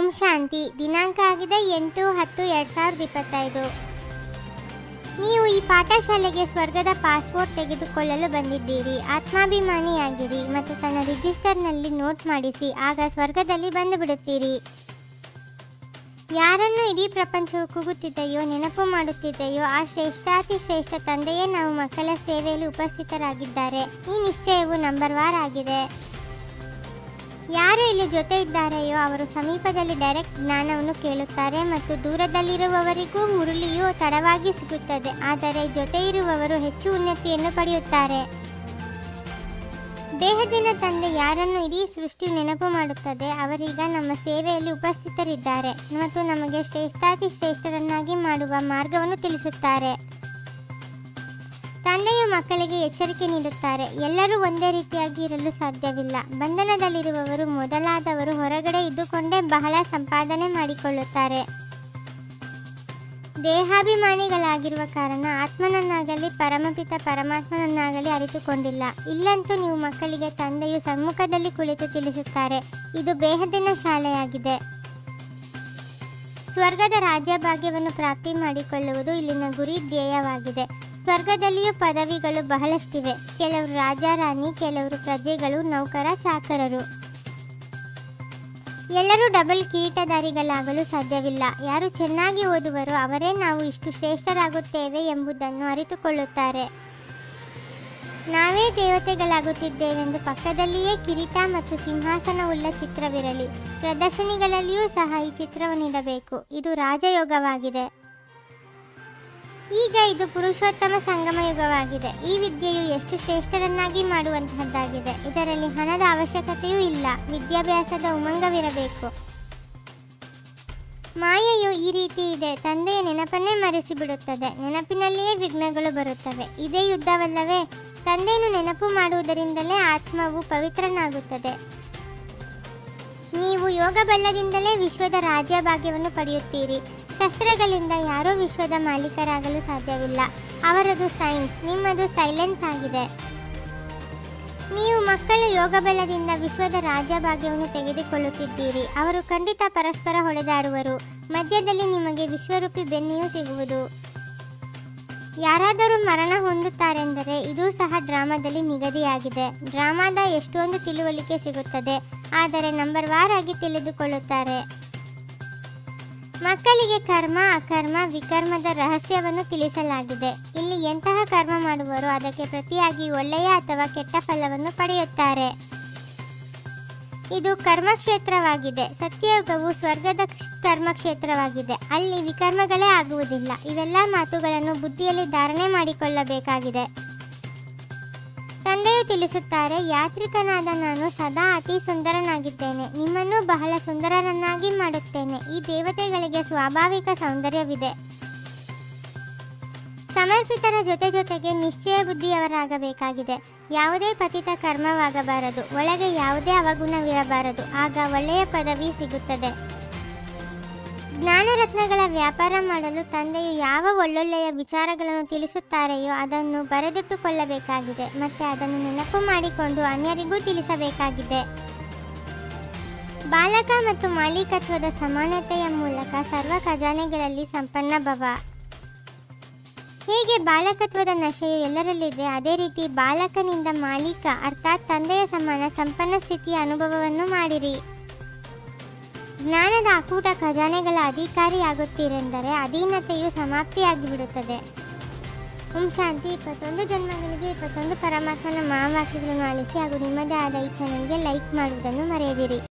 ಓಂ ಶಾಂತಿ. ದಿನಾಂಕ ಆಗಿದೆ 8/10/2025. ನೀವು ಈ ಪಾಠಶಾಲೆಗೆ ಸ್ವರ್ಗದ ಪಾಸ್ಪೋರ್ಟ್ ತೆಗೆದುಕೊಳ್ಳಲು ಬಂದಿದ್ದೀರಿ. ಆತ್ಮಾಭಿಮಾನಿಯಾಗಿರಿ ಮತ್ತು ತನ್ನ ರಿಜಿಸ್ಟರ್ನಲ್ಲಿ ನೋಟ್ ಮಾಡಿಸಿ, ಆಗ ಸ್ವರ್ಗದಲ್ಲಿ ಬಂದು ಬಿಡುತ್ತೀರಿ. ಯಾರನ್ನು ಇಡೀ ಪ್ರಪಂಚವು ಕೂಗುತ್ತಿದೆಯೋ, ನೆನಪು ಮಾಡುತ್ತಿದೆಯೋ ಆ ಶ್ರೇಷ್ಠಾತಿ ಶ್ರೇಷ್ಠ ತಂದೆಯೇ ನಾವು ಮಕ್ಕಳ ಸೇವೆಯಲ್ಲಿ ಉಪಸ್ಥಿತರಾಗಿದ್ದಾರೆ. ಈ ನಿಶ್ಚಯವು ನಂಬರ್ ವಾರ್ ಆಗಿದೆ. ಯಾರು ಇಲ್ಲಿ ಜೊತೆ ಇದ್ದಾರೆಯೋ ಅವರು ಸಮೀಪದಲ್ಲಿ ಡೈರೆಕ್ಟ್ ಜ್ಞಾನವನ್ನು ಕೇಳುತ್ತಾರೆ ಮತ್ತು ದೂರದಲ್ಲಿರುವವರಿಗೂ ಮುರುಳಿಯು ತಡವಾಗಿ ಸಿಗುತ್ತದೆ, ಆದರೆ ಜೊತೆ ಇರುವವರು ಹೆಚ್ಚು ಉನ್ನತಿಯನ್ನು ಪಡೆಯುತ್ತಾರೆ. ದೇಹದಿನ ತಂದೆ ಯಾರನ್ನು ಇಡೀ ಸೃಷ್ಟಿಯು ನೆನಪು ಮಾಡುತ್ತದೆ ಅವರೀಗ ನಮ್ಮ ಸೇವೆಯಲ್ಲಿ ಉಪಸ್ಥಿತರಿದ್ದಾರೆ ಮತ್ತು ನಮಗೆ ಶ್ರೇಷ್ಠಾತಿ ಶ್ರೇಷ್ಠರನ್ನಾಗಿ ಮಾಡುವ ಮಾರ್ಗವನ್ನು ತಿಳಿಸುತ್ತಾರೆ. ತಂದೆಯು ಮಕ್ಕಳಿಗೆ ಎಚ್ಚರಿಕೆ ನೀಡುತ್ತಾರೆ. ಎಲ್ಲರೂ ಒಂದೇ ರೀತಿಯಾಗಿ ಇರಲು ಸಾಧ್ಯವಿಲ್ಲ. ಬಂಧನದಲ್ಲಿರುವವರು ಮೊದಲಾದವರು ಹೊರಗಡೆ ಇದ್ದುಕೊಂಡೇ ಬಹಳ ಸಂಪಾದನೆ ಮಾಡಿಕೊಳ್ಳುತ್ತಾರೆ. ದೇಹಾಭಿಮಾನಿಗಳಾಗಿರುವ ಕಾರಣ ಆತ್ಮನನ್ನಾಗಲಿ ಪರಮಪಿತ ಪರಮಾತ್ಮನನ್ನಾಗಲಿ ಅರಿತುಕೊಂಡಿಲ್ಲ. ಇಲ್ಲಂತೂ ನೀವು ಮಕ್ಕಳಿಗೆ ತಂದೆಯು ಸಮ್ಮುಖದಲ್ಲಿ ಕುಳಿತು ತಿಳಿಸುತ್ತಾರೆ, ಇದು ಬೇಹದ್ದಿನ ಶಾಲೆಯಾಗಿದೆ. ಸ್ವರ್ಗದ ರಾಜ್ಯ ಭಾಗ್ಯವನ್ನು ಪ್ರಾಪ್ತಿ ಮಾಡಿಕೊಳ್ಳುವುದು ಇಲ್ಲಿನ ಗುರಿ ಧ್ಯೇಯವಾಗಿದೆ. ಸ್ವರ್ಗದಲ್ಲಿಯೂ ಪದವಿಗಳು ಬಹಳಷ್ಟಿವೆ. ಕೆಲವರು ರಾಜ ರಾಣಿ, ಕೆಲವರು ಪ್ರಜೆಗಳು, ನೌಕರ, ಚಾಕರರು. ಎಲ್ಲರೂ ಡಬಲ್ ಕಿರೀಟಧಾರಿಗಳಾಗಲು ಸಾಧ್ಯವಿಲ್ಲ. ಯಾರು ಚೆನ್ನಾಗಿ ಓದುವರೋ ಅವರೇ ನಾವು ಇಷ್ಟು ಶ್ರೇಷ್ಠರಾಗುತ್ತೇವೆ ಎಂಬುದನ್ನು ಅರಿತುಕೊಳ್ಳುತ್ತಾರೆ. ನಾವೇ ದೇವತೆಗಳಾಗುತ್ತಿದ್ದೇವೆಂದು ಪಕ್ಕದಲ್ಲಿಯೇ ಕಿರೀಟ ಮತ್ತು ಸಿಂಹಾಸನವುಳ್ಳ ಚಿತ್ರವಿರಲಿ. ಪ್ರದರ್ಶನಿಗಳಲ್ಲಿಯೂ ಸಹ ಈ ಚಿತ್ರವನ್ನಿಡಬೇಕು. ಇದು ರಾಜಯೋಗವಾಗಿದೆ. ಈಗ ಇದು ಪುರುಷೋತ್ತಮ ಸಂಗಮ ಯುಗವಾಗಿದೆ. ಈ ವಿದ್ಯೆಯು ಎಷ್ಟು ಶ್ರೇಷ್ಠರನ್ನಾಗಿ ಮಾಡುವಂತಹದ್ದಾಗಿದೆ. ಇದರಲ್ಲಿ ಹಣದ ಅವಶ್ಯಕತೆಯೂ ಇಲ್ಲ. ವಿದ್ಯಾಭ್ಯಾಸದ ಉಮಂಗವಿರಬೇಕು. ಮಾಯೆಯು ಈ ರೀತಿ ಇದೆ. ತಂದೆಯ ನೆನಪನ್ನೇ ಮರೆಸಿಬಿಡುತ್ತದೆ. ನೆನಪಿನಲ್ಲಿಯೇ ವಿಘ್ನಗಳು ಬರುತ್ತವೆ. ಇದೇ ಯುದ್ಧವಲ್ಲವೇ? ತಂದೆಯನ್ನು ನೆನಪು ಮಾಡುವುದರಿಂದಲೇ ಆತ್ಮವು ಪವಿತ್ರನಾಗುತ್ತದೆ. ನೀವು ಯೋಗ ಬಲದಿಂದಲೇ ವಿಶ್ವದ ರಾಜ್ಯ ಭಾಗ್ಯವನ್ನು ಪಡೆಯುತ್ತೀರಿ. ಶಸ್ತ್ರಗಳಿಂದ ಯಾರೂ ವಿಶ್ವದ ಮಾಲೀಕರಾಗಲು ಸಾಧ್ಯವಿಲ್ಲ. ಅವರದು ಸೈನ್ಸ್, ನಿಮ್ಮದು ಸೈಲೆನ್ಸ್ ಆಗಿದೆ. ನೀವು ಮಕ್ಕಳು ಯೋಗ ಬಲದಿಂದ ವಿಶ್ವದ ರಾಜ್ಯ ಭಾಗ್ಯವನ್ನು ತೆಗೆದುಕೊಳ್ಳುತ್ತಿದ್ದೀರಿ. ಅವರು ಖಂಡಿತ ಪರಸ್ಪರ ಹೊಡೆದಾಡುವರು. ಮಧ್ಯದಲ್ಲಿ ನಿಮಗೆ ವಿಶ್ವರೂಪಿ ಬೆನ್ನೆಯೂ ಸಿಗುವುದು. ಯಾರಾದರೂ ಮರಣ ಹೊಂದುತ್ತಾರೆಂದರೆ ಇದೂ ಸಹ ಡ್ರಾಮಾದಲ್ಲಿ ನಿಗದಿಯಾಗಿದೆ. ಡ್ರಾಮಾದ ಎಷ್ಟೊಂದು ತಿಳುವಳಿಕೆ ಸಿಗುತ್ತದೆ, ಆದರೆ ನಂಬರ್ ವಾರ್ ಆಗಿ ತಿಳಿದುಕೊಳ್ಳುತ್ತಾರೆ. ಮಕ್ಕಳಿಗೆ ಕರ್ಮ, ಅಕರ್ಮ, ವಿಕರ್ಮದ ರಹಸ್ಯವನ್ನು ತಿಳಿಸಲಾಗಿದೆ. ಇಲ್ಲಿ ಎಂತಹ ಕರ್ಮ ಮಾಡುವರೋ ಅದಕ್ಕೆ ಪ್ರತಿಯಾಗಿ ಒಳ್ಳೆಯ ಅಥವಾ ಕೆಟ್ಟ ಫಲವನ್ನು ಪಡೆಯುತ್ತಾರೆ. ಇದು ಕರ್ಮಕ್ಷೇತ್ರವಾಗಿದೆ. ಸತ್ಯಯುಗವು ಸ್ವರ್ಗದ ಕರ್ಮಕ್ಷೇತ್ರವಾಗಿದೆ. ಅಲ್ಲಿ ವಿಕರ್ಮಗಳೇ ಆಗುವುದಿಲ್ಲ. ಇವೆಲ್ಲ ಮಾತುಗಳನ್ನು ಬುದ್ಧಿಯಲ್ಲಿ ಧಾರಣೆ ಮಾಡಿಕೊಳ್ಳಬೇಕಾಗಿದೆ. ತಂದೆಯು ತಿಳಿಸುತ್ತಾರೆ, ಯಾತ್ರಿಕನಾದ ನಾನು ಸದಾ ಅತಿ ಸುಂದರನಾಗಿದ್ದೇನೆ. ನಿಮ್ಮನ್ನು ಬಹಳ ಸುಂದರರನ್ನಾಗಿ ಮಾಡುತ್ತೇನೆ. ಈ ದೇವತೆಗಳಿಗೆ ಸ್ವಾಭಾವಿಕ ಸೌಂದರ್ಯವಿದೆ. ಸಮರ್ಪಿತರ ಜೊತೆಗೆ ನಿಶ್ಚಯ ಬುದ್ಧಿಯವರಾಗಬೇಕಾಗಿದೆ. ಯಾವುದೇ ಪತಿತ ಕರ್ಮವಾಗಬಾರದು. ಒಳಗೆ ಯಾವುದೇ ಅವಗುಣವಿರಬಾರದು. ಆಗ ಒಳ್ಳೆಯ ಪದವಿ ಸಿಗುತ್ತದೆ. ಜ್ಞಾನರತ್ನಗಳ ವ್ಯಾಪಾರ ಮಾಡಲು ತಂದೆಯು ಯಾವ ಒಳ್ಳೊಳ್ಳೆಯ ವಿಚಾರಗಳನ್ನು ತಿಳಿಸುತ್ತಾರೆಯೋ ಅದನ್ನು ಬರೆದಿಟ್ಟುಕೊಳ್ಳಬೇಕಾಗಿದೆ ಮತ್ತು ಅದನ್ನು ನೆನಪು ಮಾಡಿಕೊಂಡು ಅನ್ಯರಿಗೂ ತಿಳಿಸಬೇಕಾಗಿದೆ. ಬಾಲಕ ಮತ್ತು ಮಾಲೀಕತ್ವದ ಸಮಾನತೆಯ ಮೂಲಕ ಸರ್ವ ಖಜಾನೆಗಳಲ್ಲಿ ಸಂಪನ್ನ ಭವ. ಹೇಗೆ ಬಾಲಕತ್ವದ ನಶೆಯು ಎಲ್ಲರಲ್ಲಿದೆ, ಅದೇ ರೀತಿ ಬಾಲಕನಿಂದ ಮಾಲೀಕ ಅರ್ಥಾತ್ ತಂದೆಯ ಸಮಾನ ಸಂಪನ್ನ ಸ್ಥಿತಿಯ ಅನುಭವವನ್ನು ಮಾಡಿರಿ. ಜ್ಞಾನದ ಅಕೂಟ ಖಜಾನೆಗಳ ಅಧಿಕಾರಿಯಾಗುತ್ತೀರೆಂದರೆ ಅಧೀನತೆಯು ಸಮಾಪ್ತಿಯಾಗಿಬಿಡುತ್ತದೆ. ಓಂ ಶಾಂತಿ. 21 ಜನ್ಮಗಳಿಗೆ 21 ಪರಮಾತ್ಮನ ಮಹಾವಾಕ್ಯಗಳನ್ನು ಆಲಿಸಿ ಹಾಗೂ ನಿಮ್ಮದೇ ಆದ ಈ ಚಾನಲ್ಗೆ ಲೈಕ್ ಮಾಡುವುದನ್ನು ಮರೆಯದಿರಿ.